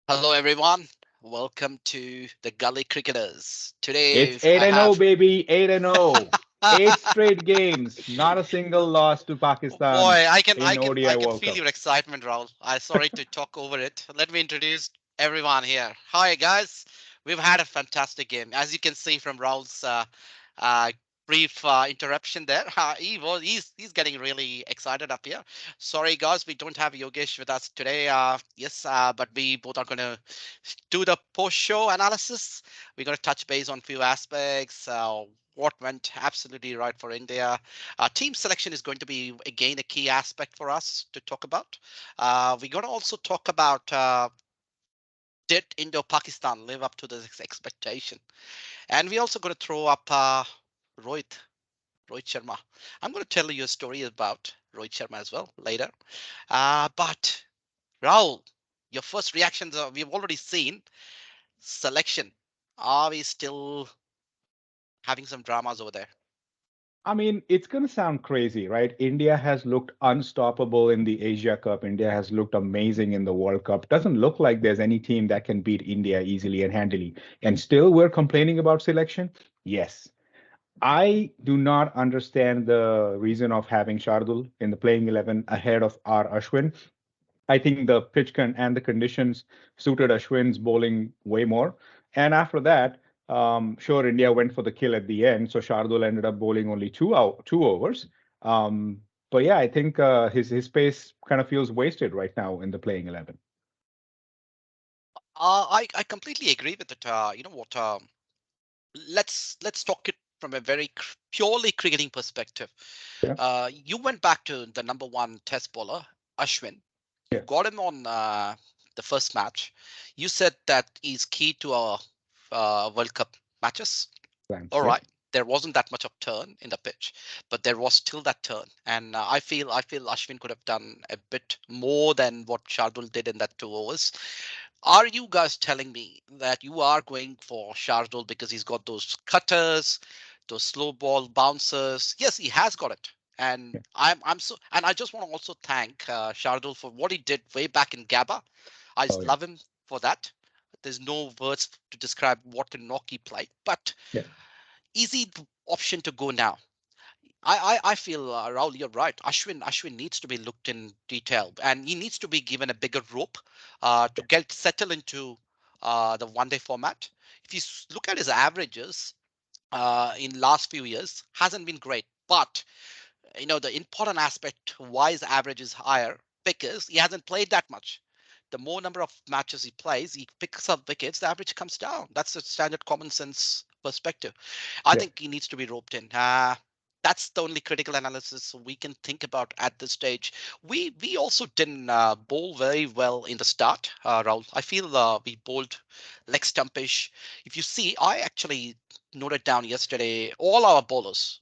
Hello, everyone. Welcome to the Gully Cricketers. It's Today, 8 I and 0, have. baby. 8 and 0. Eight straight games. Not a single loss to Oh Pakistan boy, I can, I in can, I ODI can World feel Cup. your excitement, Rahul. I'm sorry to talk over it. Let me introduce everyone here. Hi, guys. We've had a fantastic game, as you can see from Rahul's uh, brief interruption there. He's getting really excited up here. Sorry, guys, we don't have Yogesh with us today. Yes, but we both are going to do the post-show analysis. We're going to touch base on few aspects. What went absolutely right for India. Team selection is going to be again a key aspect for us to talk about. We're going to also talk about did Indo-Pakistan live up to this expectation, and we're also going to throw up Rohit Rohit Sharma. I'm going to tell you a story about Rohit Sharma as well later. But Rahul, your first reactions are we've already seen selection. Are we still having some dramas over there? I mean, it's going to sound crazy, right? India has looked unstoppable in the Asia Cup. India has looked amazing in the World Cup. Doesn't look like there's any team that can beat India easily and handily. And still, we're complaining about selection? Yes. I do not understand the reason of having Shardul in the playing 11 ahead of R. Ashwin. I think the and the conditions suited Ashwin's bowling way more. And after that, sure, India went for the kill at the end. So Shardul ended up bowling only 2 overs. But yeah, I think his pace kind of feels wasted right now in the playing 11. I completely agree with it. You know what? Let's talk it from a very purely cricketing perspective. Yeah, You went back to the number one test bowler, Ashwin. You yeah, got him on the first match. You said that he's key to our World Cup matches. plans. All Yep. right. There wasn't that much of turn in the pitch, but there was still that turn, and I feel Ashwin could have done a bit more than what Shardul did in that 2 overs. Are you guys telling me that you are going for Shardul because he's got those cutters, those slow ball bouncers? Yes, he has got it. And Yeah. I just want to also thank Shardul for what he did way back in Gabba. I Oh yeah. love him for that. There's no words to describe what a knock he played, but Yeah. easy option to go now. I feel Rahul, you're right. Ashwin needs to be looked in detail, and he needs to be given a bigger rope to get settle into the one day format. If you look at his averages in last few years, hasn't been great, but the important aspect why his average is higher because he hasn't played that much. The more number of matches he plays, he picks up wickets, the average comes down. That's a standard common sense perspective. I Yeah. think he needs to be roped in. That's the only critical analysis we can think about at this stage. We also didn't bowl very well in the start, Raul. I feel we bowled leg stumpish. If you see, I actually noted down yesterday all our bowlers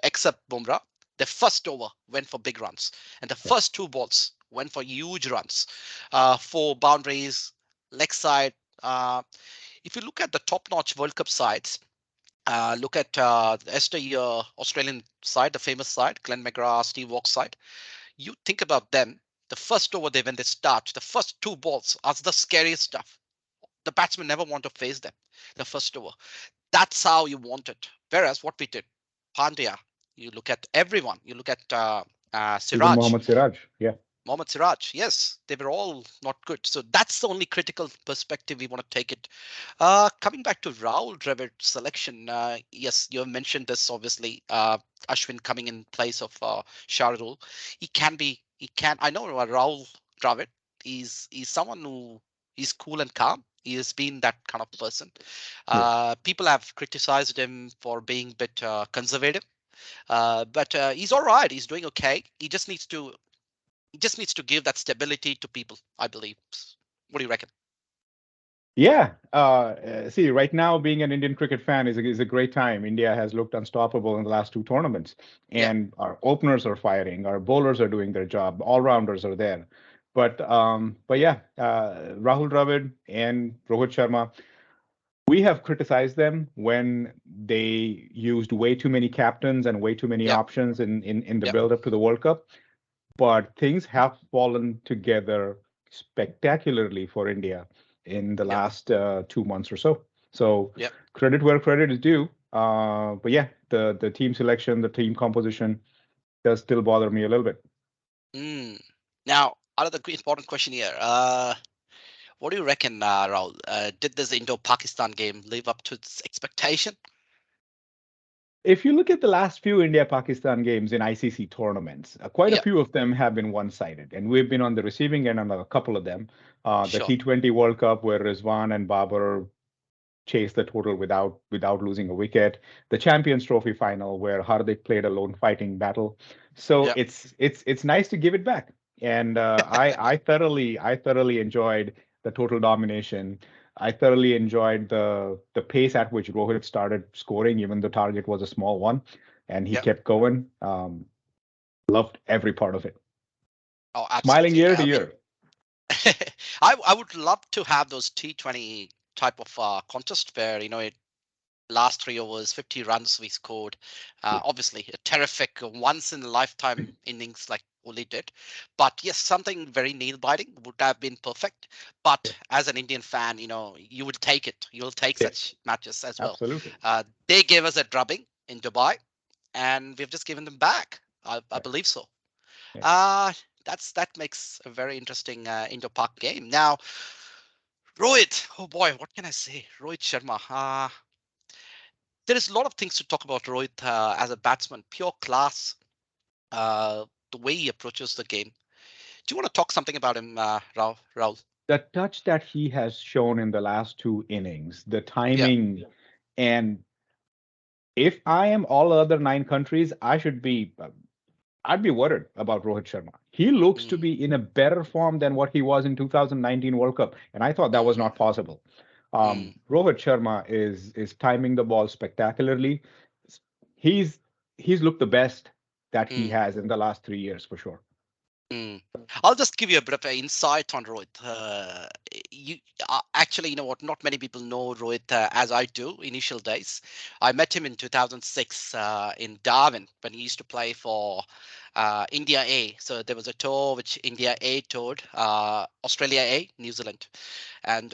except Bumrah, the first over went for big runs, and the Yeah. first two balls went for huge runs, for boundaries, leg side. Uh, if you look at the top-notch World Cup sides, look at the Australian side, the famous side, Glenn McGrath, Steve Walk's side. You think about them. The first over when they start, the first two balls are the scariest stuff. The batsmen never want to face them. The first over. That's how you want it. Whereas what we did, Pandya, you look at everyone. You look at Even Siraj, Mohammad Siraj. Yeah. Mohammad Siraj. Yes, they were all not good. So that's the only critical perspective we want to take it. Coming back to Rahul Dravid's selection, yes, you have mentioned this obviously. Ashwin coming in place of Shardul. He can be. He can. I know Rahul Dravid. He's someone who is cool and calm. He has been that kind of person. Yeah. People have criticized him for being a bit conservative, but he's all right. He's doing okay. He just needs to give that stability to people, I believe. What do you reckon? Yeah. See, right now, being an Indian cricket fan is a great time. India has looked unstoppable in the last two tournaments, Yeah, and our openers are firing, our bowlers are doing their job, all rounders are there. But yeah, Rahul Dravid and Rohit Sharma, we have criticized them when they used way too many captains and way too many yeah, options in the yeah, build up to the World Cup. But things have fallen together spectacularly for India in the Yep. last 2 months or so. So Yep. credit where credit is due. But yeah, the team selection, the team composition does still bother me a little bit. Mm. Now, another important question here. What do you reckon, Rahul? Did this Indo-Pakistan game live up to its expectation? If you look at the last few India-Pakistan games in ICC tournaments, quite a Yep. few of them have been one-sided, and we've been on the receiving end on a couple of them. The Sure. T20 World Cup, where Rizwan and Babar chase the total without losing a wicket. The Champions Trophy final where Hardik played a lone fighting battle. So Yep. it's nice to give it back. And I thoroughly enjoyed the total domination. I thoroughly enjoyed the pace at which Rohit started scoring, even the target was a small one, and he Yep. kept going. Loved every part of it. Oh, Smiling absolutely. ear to I mean, ear. I would love to have those T20 type of contest where it last 3 overs, 50 runs we scored. Yeah, Obviously, a terrific once in a lifetime innings like Kohli did. But yes, something very nail biting would have been perfect. yeah, But as an Indian fan, you would take it. You'll take yeah, such matches as well. absolutely. They gave us a drubbing in Dubai, and we've just given them back. I Yeah, believe so. yeah. Uh, that makes a very interesting Indo-Pak game. Now, Rohit, oh boy, what can I say? Rohit Sharma. There is a lot of things to talk about Rohit as a batsman, pure class, the way he approaches the game. Do you want to talk something about him, Raul? The touch that he has shown in the last two innings, the Yeah. timing, and if I am all other nine countries, I'd be worried about Rohit Sharma. He looks to Mm, be in a better form than what he was in 2019 World Cup, and I thought that was mm, not possible. mm, Rohit Sharma is timing the ball spectacularly. He's he's looked the best that he mm. has in the last 3 years for sure. Mm. I'll just give you a bit of an insight on Rohit. You actually, you know what? Not many people know Rohit as I do. Initial days, I met him in 2006 in Darwin when he used to play for India A. So there was a tour which India A toured, Australia A, New Zealand, and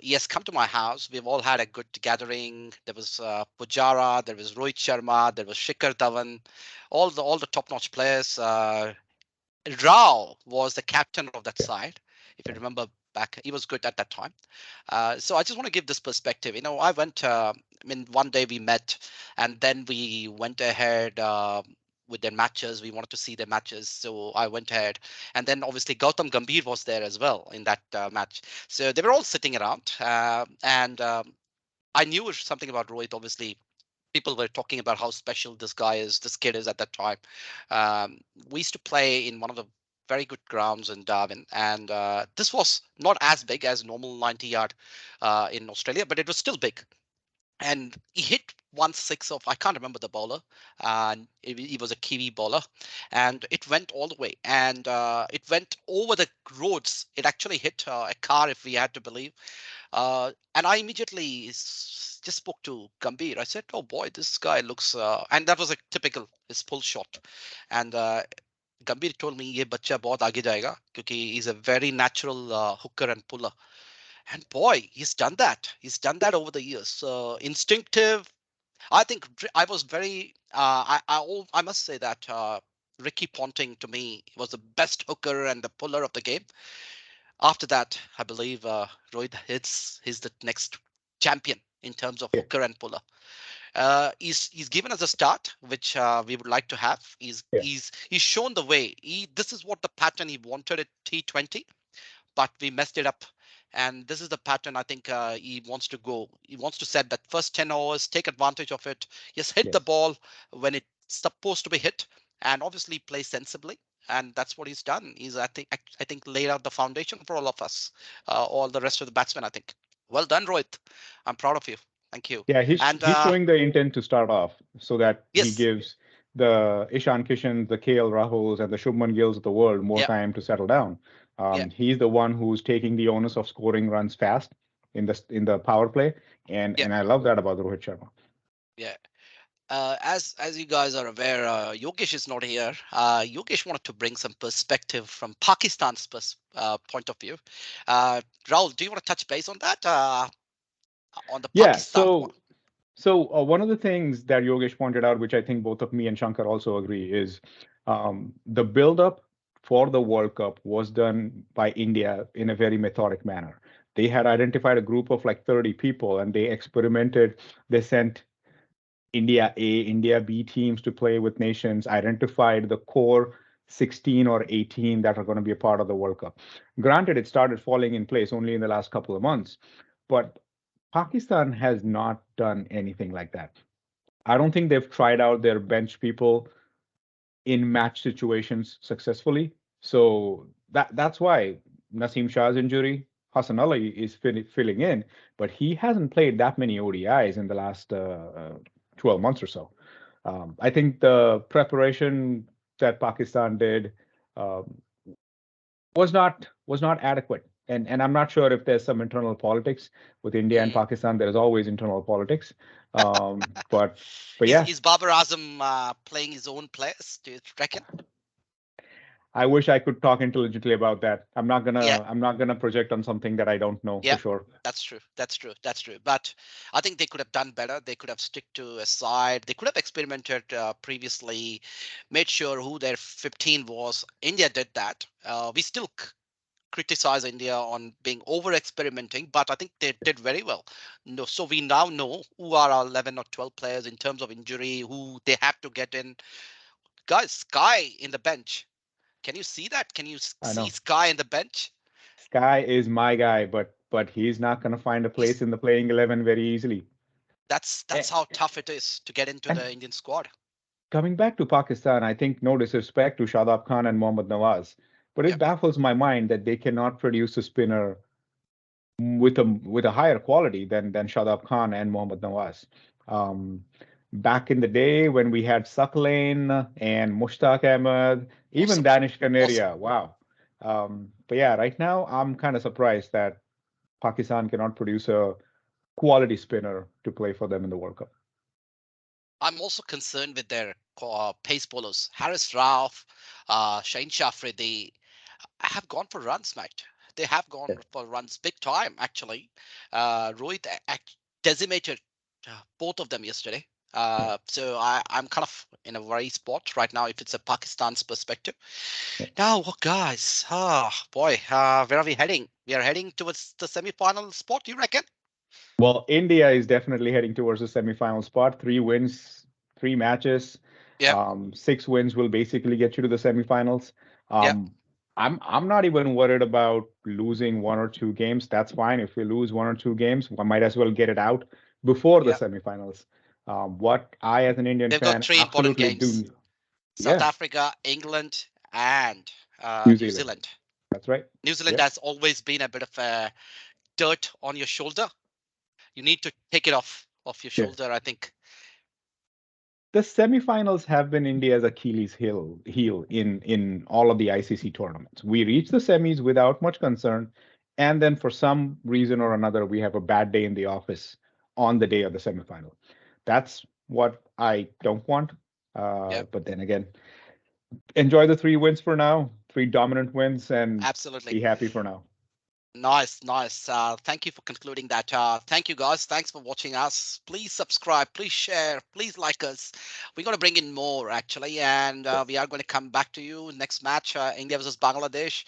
he has come to my house. We've all had a good gathering. There was Pujara, there was Rohit Sharma, there was Shikhar Dhawan, all the top-notch players. Rao was the captain of that Yeah, side. If you yeah, remember back, he was good at that time. So I just want to give this perspective. I went. I mean, one day we met, and then we went ahead with their matches. We wanted to see their matches, so I went ahead, and then obviously Gautam Gambhir was there as well in that match. So they were all sitting around, and I knew something about Rohit. Obviously, people were talking about how special this kid is at that time. Um, we used to play in one of the very good grounds in Darwin, and this was not as big as normal 90-yard in Australia, but it was still big. And he hit 1 6 of I can't remember the bowler, and he was a Kiwi bowler, and it went all the way, and it went over the roads. It actually hit a car, if we had to believe, and I immediately just spoke to Gambhir. I said, "Oh boy, this guy looks," and that was a typical his pull shot. And Gambhir told me, "ये बच्चा बहुत आगे जाएगा क्योंकि he's a very natural hooker and puller." And boy, he's done that. He's done that over the years. Instinctive. I think I was very. I must say that Ricky Ponting to me was the best hooker and the puller of the game. After that, I believe Rohit hits he's the next champion in terms of yeah, hooker and puller. He's given us a start, which we would like to have. He's yeah, he's he's shown the way. This is what the pattern he wanted at T20, but we messed it up. And this is the pattern I think he wants to go. He wants to set that first 10 hours, take advantage of it. Just hit the yes. ball when it's supposed to be hit, and obviously play sensibly. And that's what he's done. I think laid out the foundation for all of us, all the rest of the batsmen. I think. Well done, Rohit. I'm proud of you. Thank you. Yeah, he's And he's showing the intent to start off so that he yes, gives the Ishan Kishan, the KL Rahuls, and the Shubman Gills of the world more yeah, time to settle down. yeah, He's the one who's taking the onus of scoring runs fast in the power play, and yeah, and I love that about Rohit Sharma. yeah. As you guys are aware, Yogesh is not here. Yogesh wanted to bring some perspective from Pakistan's point of view. Rahul, do you want to touch base on that? On the Yeah. Pakistan one? So one of the things that Yogesh pointed out, which I think both of me and Shankar also agree, is the build-up for the World Cup was done by India in a very methodic manner. They had identified a group of like 30 people, and they experimented. They sent India A, India B teams to play with nations, identified the core 16 or 18 that are going to be a part of the World Cup. Granted, it started falling in place only in the last couple of months, but Pakistan has not done anything like that. I don't think they've tried out their bench people in match situations successfully. So that's why Naseem Shah's injury, Hassan Ali is filling in, but he hasn't played that many ODIs in the last 12 months or so. I think the preparation that Pakistan did um, was not adequate. And I'm not sure if there's some internal politics with India and Mm. Pakistan. There is always internal politics. But Is yeah, is Babar Azam playing his own players? Do you reckon? I wish I could talk intelligently about that. I'm not Yeah, gonna I'm not gonna project on something that I don't know for yeah. sure. That's true. That's true. That's true. But I think they could have done better. They could have stick to a side. They could have experimented previously, made sure who their 15 was. India did that. We still criticize India on being over experimenting, but I think they did very well. No, so we now know who are our 11 or 12 players in terms of injury, who they have to get in. Guys, Sky in the bench. Can you see that? Can you I see know. Sky in the bench? Sky is my guy, but he's not gonna find a place He's in the playing 11 very easily. that's A- how tough it is to get into And the Indian squad. coming back to Pakistan, I think no disrespect to Shadab Khan and Mohammad Nawaz, but it Yep, baffles my mind that they cannot produce a spinner with a higher quality than Shadab Khan and Mohammad Nawaz. Um, Back in the day when we had Sakalain and Mushtaq Ahmed, even awesome, Danish awesome. Kaneria, wow. But yeah, right now I'm kind of surprised that Pakistan cannot produce a quality spinner to play for them in the World Cup. I'm also concerned with their pace bowlers. Harris Rauf, Shaheen Shafri, they have gone for runs, mate. They have Yeah. gone for runs big time, actually. Rohit decimated both of them yesterday. Yeah. So I'm kind of in a worry spot right now if it's a Pakistan's perspective. Yeah. Now, what guys? Oh, boy, where are we heading? We are heading towards the semi-final spot, you reckon? Well, India is definitely heading towards the semifinal spot. 3 wins, 3 matches, Yep, 6 wins will basically get you to the semifinals. yep, Um, I'm not even worried about losing 1 or 2 games. That's fine. If we lose 1 or 2 games, we might as well get it out before the yep. semifinals. What I, as an Indian They've got fan, three important absolutely games: do. South Yeah, Africa, England, and New New Zealand. Zealand. That's right. New Zealand Yep. has always been a bit of a dirt on your shoulder. You need to take it off your Yes. shoulder, I think. The semifinals have been India's Achilles heel in all of the ICC tournaments. We reach the semis without much concern, and then for some reason or another, we have a bad day in the office on the day of the semifinal. That's what I don't want. Yep, But then again, enjoy the 3 wins for now, 3 dominant wins, and absolutely. be happy for now. Nice, nice. Thank you for concluding that. Thank you, guys. Thanks for watching us. Please subscribe, please share, please like us. We're going to bring in more, actually, and Sure. we are going to come back to you next match, India versus Bangladesh.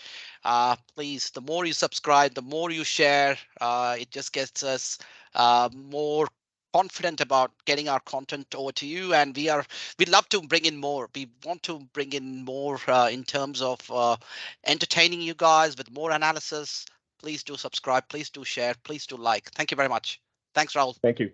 Please, the more you subscribe, the more you share, it just gets us more confident about getting our content over to you, and we'd love to bring in more. We want to bring in more in terms of entertaining you guys with more analysis. Please do subscribe. Please do share. Please do like. Thank you very much. Thanks, Raul. Thank you.